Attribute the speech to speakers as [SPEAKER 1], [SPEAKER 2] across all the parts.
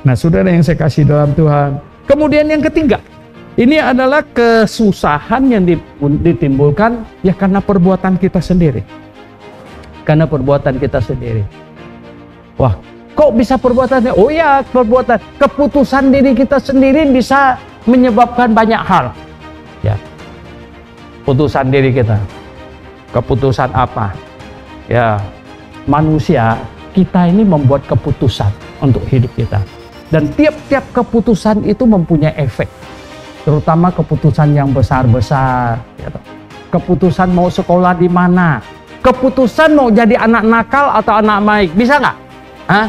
[SPEAKER 1] Nah, saudara yang saya kasih dalam Tuhan. Kemudian yang ketiga, ini adalah kesusahan yang ditimbulkan ya karena perbuatan kita sendiri. Karena perbuatan kita sendiri. Wah, kok bisa perbuatannya? Oh ya, perbuatan. Keputusan diri kita sendiri bisa menyebabkan banyak hal. Ya. Putusan diri kita. Keputusan apa? Ya, manusia, kita ini membuat keputusan untuk hidup kita. Dan tiap-tiap keputusan itu mempunyai efek. Terutama keputusan yang besar-besar. Ya. Keputusan mau sekolah di mana. Keputusan mau jadi anak nakal atau anak baik. Bisa nggak? Hah?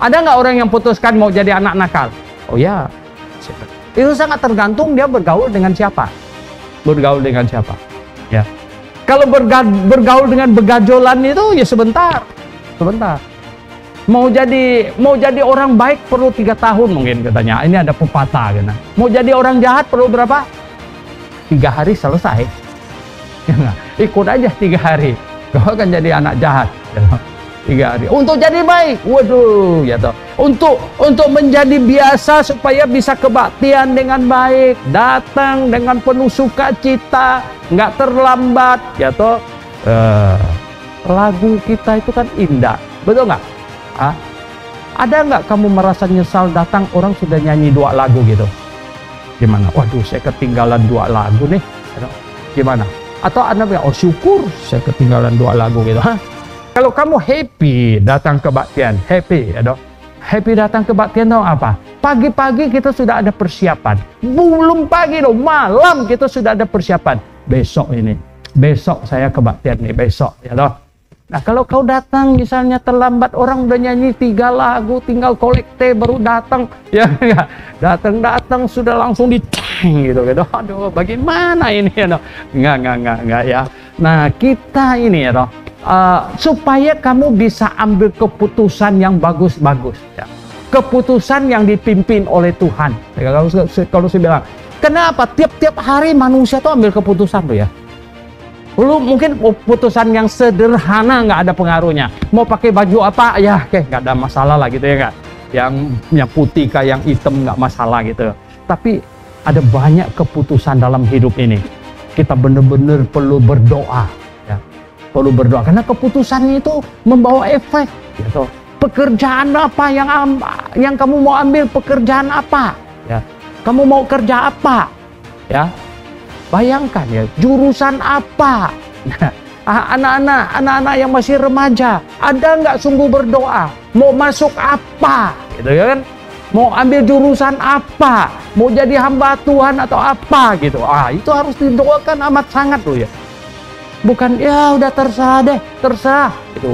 [SPEAKER 1] Ada nggak orang yang putuskan mau jadi anak nakal? Oh ya. Itu sangat tergantung dia bergaul dengan siapa. Bergaul dengan siapa. Ya. Kalau bergaul dengan begajolan itu ya sebentar. Sebentar. Mau jadi orang baik perlu 3 tahun mungkin katanya. Ini ada pepatah gitu. Mau jadi orang jahat perlu berapa? 3 hari selesai. Ya, ikut aja 3 hari. Kau akan jadi anak jahat. Ya, 3 hari. Untuk jadi baik, waduh, ya toh. Untuk menjadi biasa supaya bisa kebaktian dengan baik, datang dengan penuh sukacita, nggak terlambat, ya toh. Lagu kita itu kan indah, betul nggak? Ada nggak kamu merasa nyesal datang orang sudah nyanyi 2 lagu gitu? Gimana? Waduh, saya ketinggalan 2 lagu nih. Gimana? Atau Anda bilang, oh syukur saya ketinggalan 2 lagu gitu. Kalau kamu happy datang kebaktian, happy, ya dong. Happy datang kebaktian tahu apa? Pagi-pagi kita sudah ada persiapan. Belum pagi dong, malam kita sudah ada persiapan. Besok ini, besok saya kebaktian nih, besok, ya dong. Nah, kalau kau datang misalnya terlambat, orang udah nyanyi 3 lagu, tinggal kolekte baru datang, ya enggak. Datang sudah langsung ditang gitu. Aduh, bagaimana ini ya, enggak ya. Nah, kita ini ya, supaya kamu bisa ambil keputusan yang bagus-bagus ya. Keputusan yang dipimpin oleh Tuhan. Kalau saya bilang, kenapa tiap-tiap hari manusia tuh ambil keputusan tuh ya? Lu mungkin putusan yang sederhana nggak ada pengaruhnya. Mau pakai baju apa ya, nggak ada masalah lah gitu ya nggak. Yang putih kayak yang hitam nggak masalah gitu. Tapi ada banyak keputusan dalam hidup ini. Kita benar-benar perlu berdoa. Ya. Perlu berdoa karena keputusan itu membawa efek. Gitu. Pekerjaan apa yang kamu mau ambil? Pekerjaan apa? Ya. Kamu mau kerja apa? Ya. Bayangkan ya, jurusan apa? Anak-anak yang masih remaja, ada nggak sungguh berdoa? Mau masuk apa? Gitu ya kan? Mau ambil jurusan apa? Mau jadi hamba Tuhan atau apa? Gitu. Itu harus didoakan amat sangat loh ya. Bukan ya udah terserah deh, terserah. Gitu.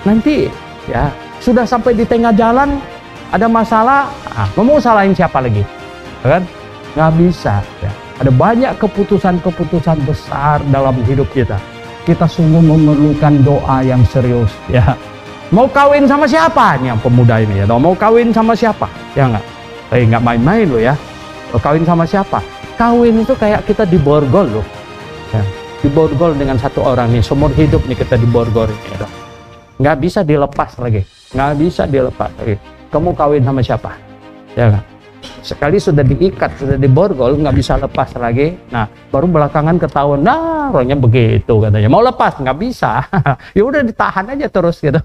[SPEAKER 1] Nanti ya sudah sampai di tengah jalan ada masalah, mau salahin siapa lagi? Kan? Nggak bisa. Ya. Ada banyak keputusan-keputusan besar dalam hidup kita. Kita sungguh memerlukan doa yang serius. Ya, mau kawin sama siapa nih yang pemuda ini? Ya, mau kawin sama siapa? Ya nggak main-main loh ya. Kawin sama siapa? Kawin itu kayak kita diborgol loh. Ya, diborgol dengan satu orang nih. Seumur hidup nih kita diborgol. Ya, nggak bisa dilepas lagi. Nggak bisa dilepas lagi. Kamu kawin sama siapa? Ya nggak? Sekali sudah diikat, sudah diborgol, nggak bisa lepas lagi. Nah, baru belakangan ketahuan, nah orangnya begitu katanya. Mau lepas nggak bisa. Ya udah ditahan aja terus gitu.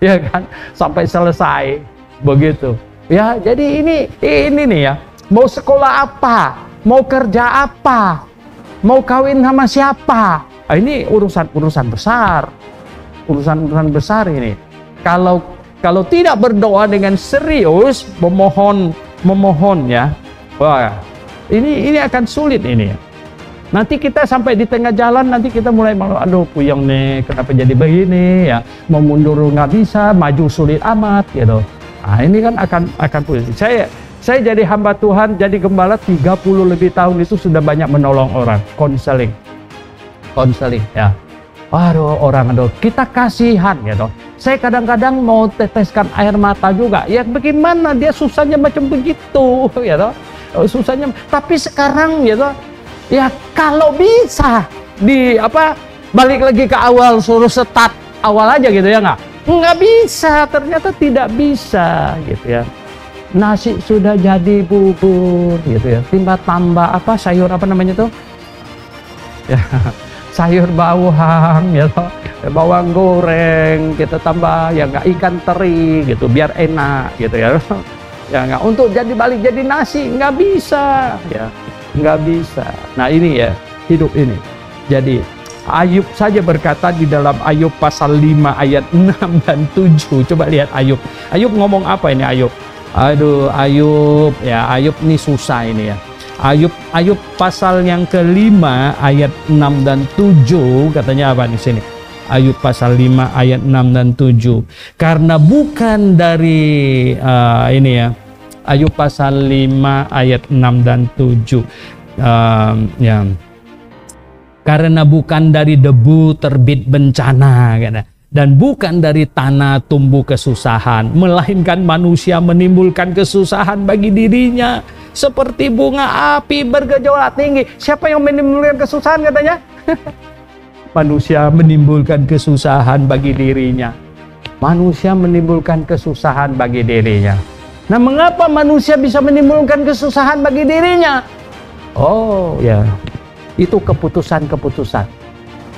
[SPEAKER 1] Ya kan, sampai selesai begitu. Ya, jadi ini nih ya. Mau sekolah apa? Mau kerja apa? Mau kawin sama siapa? Ini urusan besar. Urusan besar ini. Kalau tidak berdoa dengan serius, memohon ya, wah ini akan sulit ini. Nanti kita sampai di tengah jalan, nanti kita mulai aduh puyeng nih, kenapa jadi begini ya, mau mundur nggak bisa, maju sulit amat gitu. Nah ini kan akan pusing. Saya jadi hamba Tuhan, jadi gembala 30 lebih tahun itu sudah banyak menolong orang, konseling ya. Waduh, kita kasihan gitu. Saya kadang-kadang mau teteskan air mata juga. Ya bagaimana dia susahnya macam begitu, ya toh. Susahnya. Tapi sekarang ya toh, ya kalau bisa balik lagi ke awal, suruh start awal aja gitu ya nggak? Nggak bisa, ternyata tidak bisa gitu ya. Nasi sudah jadi bubur gitu ya, tambah apa sayur apa namanya tuh ya, sayur bawang ya, bawang goreng kita tambah ya, nggak ikan teri gitu biar enak gitu ya. Ya nggak, untuk jadi balik jadi nasi nggak bisa ya, nggak bisa. Nah ini ya hidup ini. Jadi Ayub saja berkata di dalam Ayub pasal 5 ayat 6 dan 7. Coba lihat Ayub. Ayub ngomong apa ini Ayub? Aduh Ayub ya, Ayub ini susah ini ya. Ayub pasal yang kelima ayat 6 dan 7 katanya apa di sini? Ayub pasal 5 ayat 6 dan 7. Karena bukan dari ini ya. Ayub pasal 5 ayat 6 dan 7. Ya. Karena bukan dari debu terbit bencana dan bukan dari tanah tumbuh kesusahan, melainkan manusia menimbulkan kesusahan bagi dirinya seperti bunga api bergejolak tinggi. Siapa yang menimbulkan kesusahan katanya? Manusia menimbulkan kesusahan bagi dirinya. Manusia menimbulkan kesusahan bagi dirinya. Nah, mengapa manusia bisa menimbulkan kesusahan bagi dirinya? Oh ya, itu keputusan-keputusan.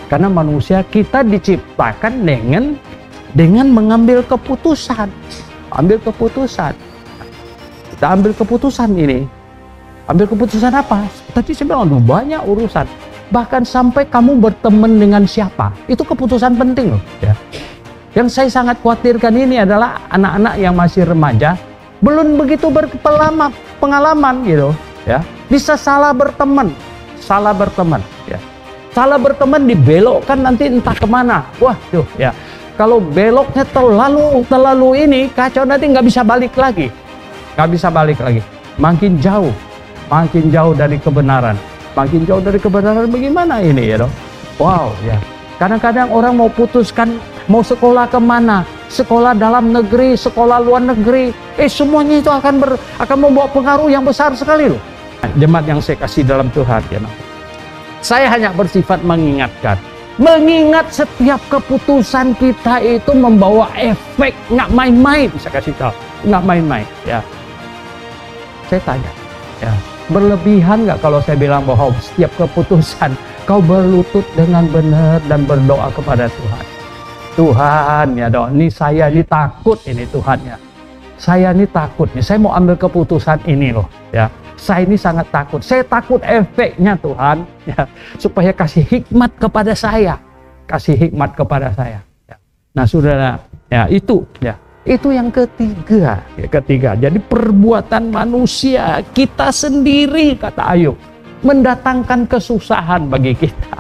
[SPEAKER 1] Karena manusia kita diciptakan dengan mengambil keputusan. Ambil keputusan. Kita ambil keputusan ini. Ambil keputusan apa? Tadi saya bilang banyak urusan. Bahkan sampai kamu berteman dengan siapa. Itu keputusan penting loh ya. Yang saya sangat khawatirkan ini adalah anak-anak yang masih remaja, belum begitu pengalaman gitu ya. Bisa salah berteman ya. Salah berteman dibelokkan nanti entah kemana. Wah tuh ya, kalau beloknya terlalu ini kacau, nanti nggak bisa balik lagi, makin jauh dari kebenaran, bagaimana ini ya dong. Wow ya, kadang-kadang orang mau putuskan mau sekolah kemana, sekolah dalam negeri, sekolah luar negeri, semuanya itu akan membawa pengaruh yang besar sekali loh. Jemaat yang saya kasih dalam Tuhan ya, saya hanya bersifat mengingatkan. Mengingat setiap keputusan kita itu membawa efek, nggak main-main. Saya kasih tahu, nggak main-main. Ya, saya tanya, ya, berlebihan nggak kalau saya bilang bahwa setiap keputusan kau berlutut dengan benar dan berdoa kepada Tuhan. Tuhan ya dong, ini saya ini takut ini Tuhan ya. Saya ini takut nih, saya mau ambil keputusan ini loh ya. Saya ini sangat takut. Saya takut efeknya Tuhan ya, supaya kasih hikmat kepada saya. Ya. Nah, Saudara, ya itu yang ketiga. Jadi perbuatan manusia kita sendiri kata Ayub mendatangkan kesusahan bagi kita.